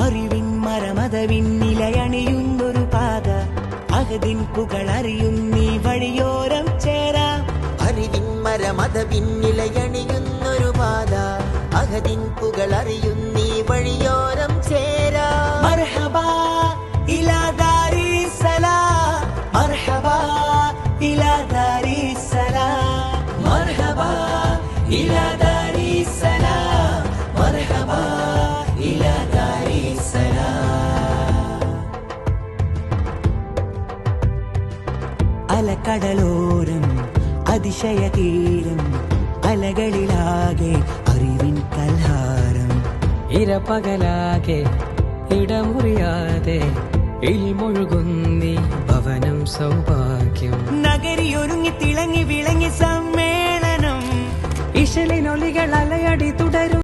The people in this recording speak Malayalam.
അറിവിൻ മരമതവിൻ നിലയണിയുന്നൊരു പാത അഹദിൻ പുകളറിയുന്നീ വഴിയോരം ചേരാം. അറിവിൻ മരമതവിൻ നിലയണിയുന്നൊരു പാത അഹദിൻ പുകളറിയുന്നീ വഴിയോരം ചേരാം. മർഹബാ ഇലാ ദാരിസ്സലാം, മർഹബാ ഇലാ ദാരിസ്സലാം, മർഹബാ ഇലാ ദാരിസ്സലാം, മർഹബാ ഇലാ ദാരിസ്സലാം. അലക്കടലോരം അതിശയതീരം അലകളിലാകെ അറിവിൻ കൽഹാരം. ഇരപകലാകെ ഇടമുറിയാതെ ഇൽമൊഴുകുന്നി ഭവനം സൗഭാഗ്യം. നഗരിയൊരുങ്ങി തിളങ്ങി വിളങ്ങി സമ്മേളനം. ഇശലിനൊലികൾ അലയടി തുടരും.